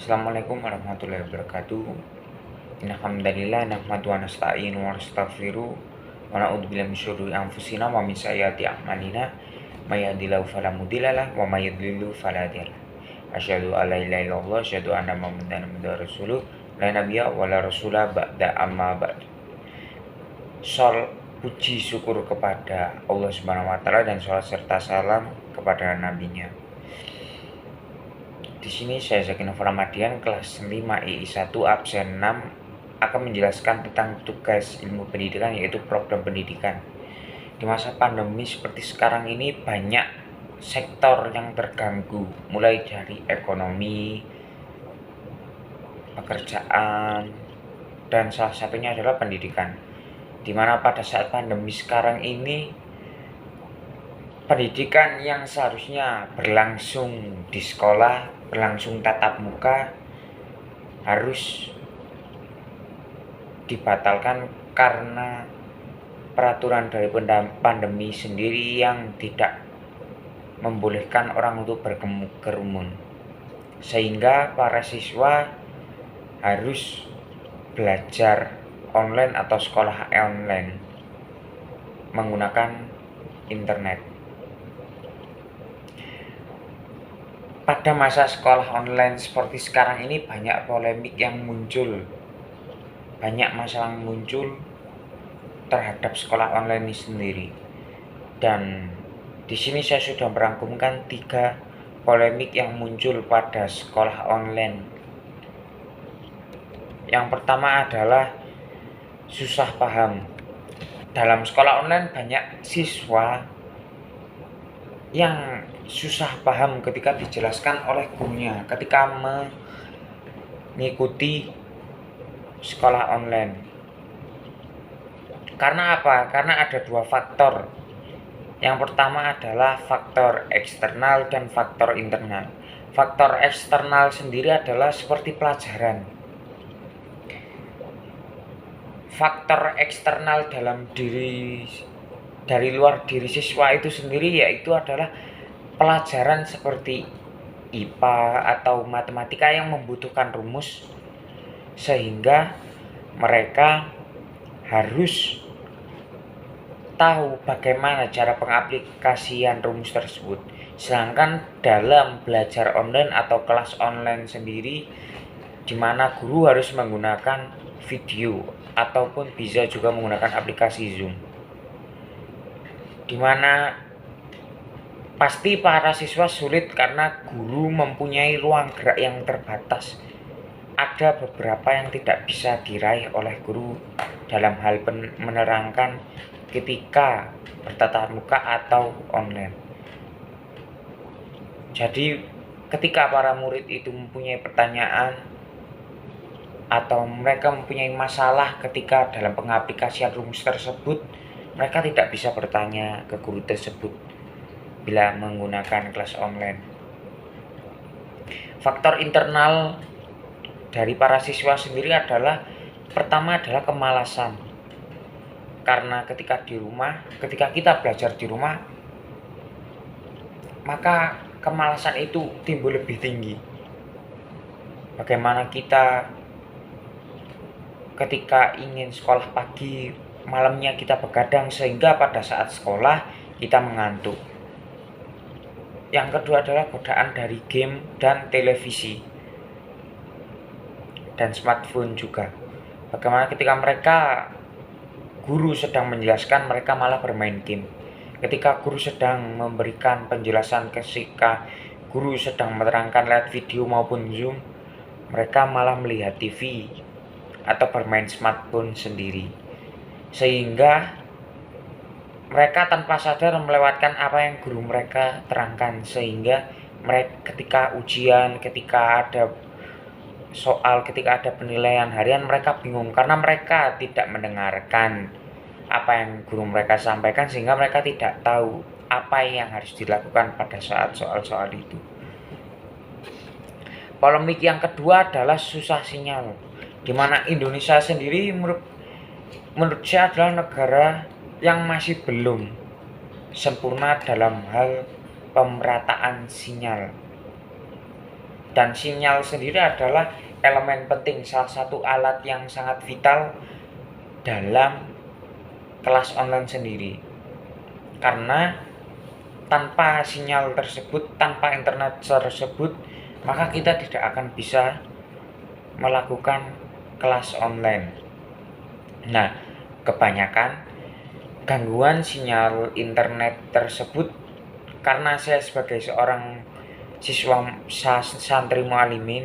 Assalamualaikum warahmatullahi wabarakatuh. Innal hamdalillah nahmadu wa nasta'inu wa nastaghfiruh wa na'udzu billahi min syururi anfusina wa min sayyiati a'malina. May yahdihillahu fala mudhillalah wa may yudhlil fala hadiyalah. Asyhadu an la ilaha illallah wa asyhadu anna Muhammadan abduhu wa rasuluh. La nabiyya wa la rasula ba'da amma ba'd. Puji syukur kepada Allah Subhanahu wa taala dan salat serta salam kepada nabinya. Di sini saya Zaki Nova Ramadian kelas 5 II1 absen 6 akan menjelaskan tentang tugas ilmu pendidikan, yaitu program pendidikan. Di masa pandemi seperti sekarang ini banyak sektor yang terganggu, mulai dari ekonomi, pekerjaan, dan salah satunya adalah pendidikan. Di mana pada saat pandemi sekarang ini pendidikan yang seharusnya berlangsung di sekolah, berlangsung tatap muka, harus dibatalkan karena peraturan dari pandemi sendiri yang tidak membolehkan orang untuk berkerumun, sehingga para siswa harus belajar online atau sekolah online menggunakan internet. Pada masa sekolah online seperti sekarang ini banyak polemik yang muncul, banyak masalah yang muncul terhadap sekolah online ini sendiri. Dan di sini saya sudah merangkumkan 3 polemik yang muncul pada sekolah online. Yang pertama adalah susah paham. Dalam sekolah online banyak siswa yang susah paham ketika dijelaskan oleh gurunya ketika mengikuti sekolah online. Karena apa? Karena ada 2 faktor. Yang pertama adalah faktor eksternal dan faktor internal. Faktor eksternal sendiri adalah seperti pelajaran. Faktor eksternal dari luar diri siswa itu sendiri yaitu adalah pelajaran seperti IPA atau matematika yang membutuhkan rumus, sehingga mereka harus tahu bagaimana cara pengaplikasian rumus tersebut. Sedangkan dalam belajar online atau kelas online sendiri, di mana guru harus menggunakan video ataupun bisa juga menggunakan aplikasi Zoom, di mana pasti para siswa sulit karena guru mempunyai ruang gerak yang terbatas. Ada beberapa yang tidak bisa diraih oleh guru dalam hal menerangkan ketika bertatap muka atau online. Jadi ketika para murid itu mempunyai pertanyaan atau mereka mempunyai masalah ketika dalam pengaplikasian rumus tersebut, mereka tidak bisa bertanya ke guru tersebut bila menggunakan kelas online. Faktor internal dari para siswa sendiri adalah, pertama adalah kemalasan. Karena ketika kita belajar di rumah, maka kemalasan itu timbul lebih tinggi. Bagaimana kita ketika ingin sekolah pagi, malamnya kita begadang sehingga pada saat sekolah kita mengantuk. Yang kedua adalah godaan dari game dan televisi dan smartphone juga. Bagaimana ketika guru sedang menjelaskan, mereka malah bermain game. Ketika guru sedang memberikan penjelasan, ketika guru sedang menerangkan lewat video maupun Zoom, mereka malah melihat TV atau bermain smartphone sendiri, sehingga mereka tanpa sadar melewatkan apa yang guru mereka terangkan, sehingga mereka ketika ujian, ketika ada soal, ketika ada penilaian harian, mereka bingung karena mereka tidak mendengarkan apa yang guru mereka sampaikan, sehingga mereka tidak tahu apa yang harus dilakukan pada saat soal-soal itu. Polemik yang kedua adalah susah sinyal, di mana Indonesia sendiri menurut saya adalah negara yang masih belum sempurna dalam hal pemerataan sinyal. Dan sinyal sendiri adalah elemen penting, salah satu alat yang sangat vital dalam kelas online sendiri. Karena tanpa sinyal tersebut, tanpa internet tersebut, maka kita tidak akan bisa melakukan kelas online. Nah, kebanyakan gangguan sinyal internet tersebut karena saya sebagai seorang siswa santri mualimin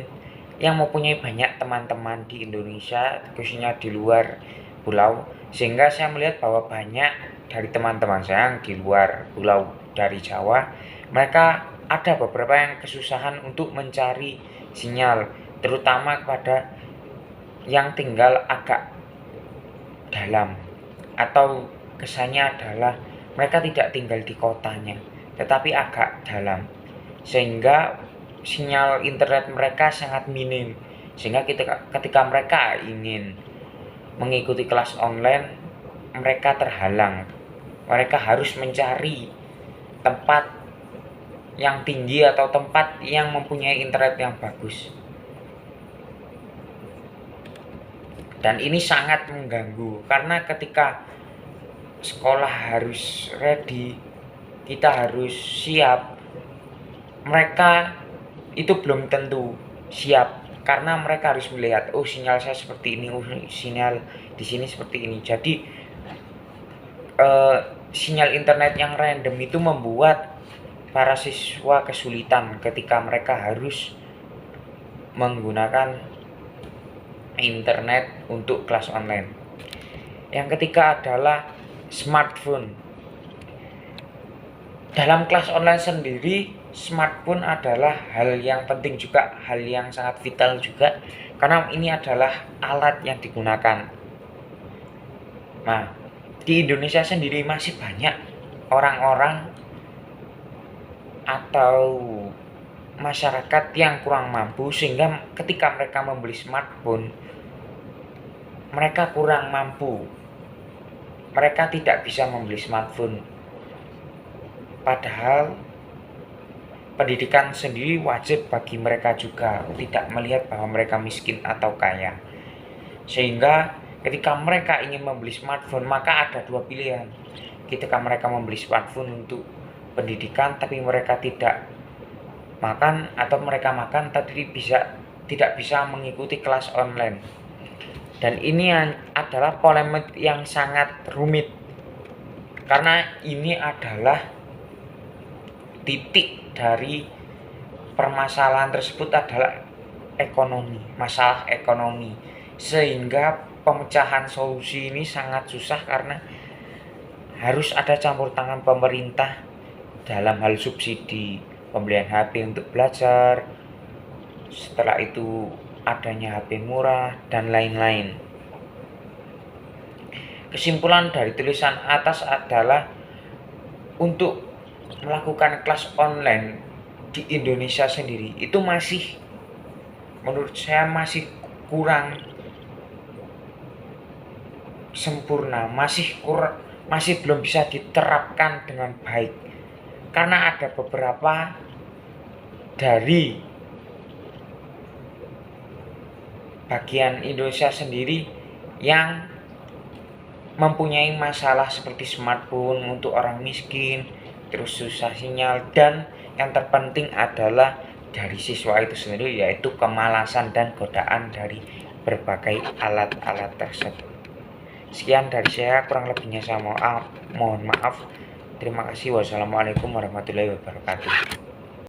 yang mempunyai banyak teman-teman di Indonesia, khususnya di luar pulau, sehingga saya melihat bahwa banyak dari teman-teman saya yang di luar pulau dari Jawa, mereka ada beberapa yang kesusahan untuk mencari sinyal, terutama kepada yang tinggal agak dalam, atau kesannya adalah mereka tidak tinggal di kotanya tetapi agak dalam, sehingga sinyal internet mereka sangat minim, sehingga ketika mereka ingin mengikuti kelas online mereka terhalang. Mereka harus mencari tempat yang tinggi atau tempat yang mempunyai internet yang bagus, dan ini sangat mengganggu karena ketika sekolah harus ready, kita harus siap, mereka itu belum tentu siap karena mereka harus melihat, oh sinyal saya seperti ini, oh sinyal di sini seperti ini. Jadi sinyal internet yang random itu membuat para siswa kesulitan ketika mereka harus menggunakan internet untuk kelas online. Yang ketiga adalah smartphone. Dalam kelas online sendiri, smartphone adalah hal yang penting juga, hal yang sangat vital juga, karena ini adalah alat yang digunakan. Nah, di Indonesia sendiri masih banyak orang-orang atau masyarakat yang kurang mampu, sehingga ketika mereka membeli smartphone, mereka kurang mampu. Mereka tidak bisa membeli smartphone. Padahal pendidikan sendiri wajib bagi mereka juga, tidak melihat bahwa mereka miskin atau kaya. Sehingga ketika mereka ingin membeli smartphone, maka ada dua pilihan. Ketika mereka membeli smartphone untuk pendidikan tapi mereka tidak makan, atau mereka makan tapi tidak bisa mengikuti kelas online. Dan ini adalah polemik yang sangat rumit, karena ini adalah titik dari permasalahan tersebut adalah ekonomi, masalah ekonomi, sehingga pemecahan solusi ini sangat susah karena harus ada campur tangan pemerintah dalam hal subsidi pembelian HP untuk belajar, setelah itu adanya HP murah dan lain-lain. Kesimpulan dari tulisan atas adalah untuk melakukan kelas online di Indonesia sendiri itu masih, menurut saya masih kurang sempurna, masih belum bisa diterapkan dengan baik, karena ada beberapa dari bagian Indonesia sendiri yang mempunyai masalah seperti smartphone untuk orang miskin, terus susah sinyal, dan yang terpenting adalah dari siswa itu sendiri, yaitu kemalasan dan godaan dari berbagai alat-alat tersebut. Sekian dari saya, kurang lebihnya saya mohon maaf. Terima kasih. Wassalamualaikum warahmatullahi wabarakatuh.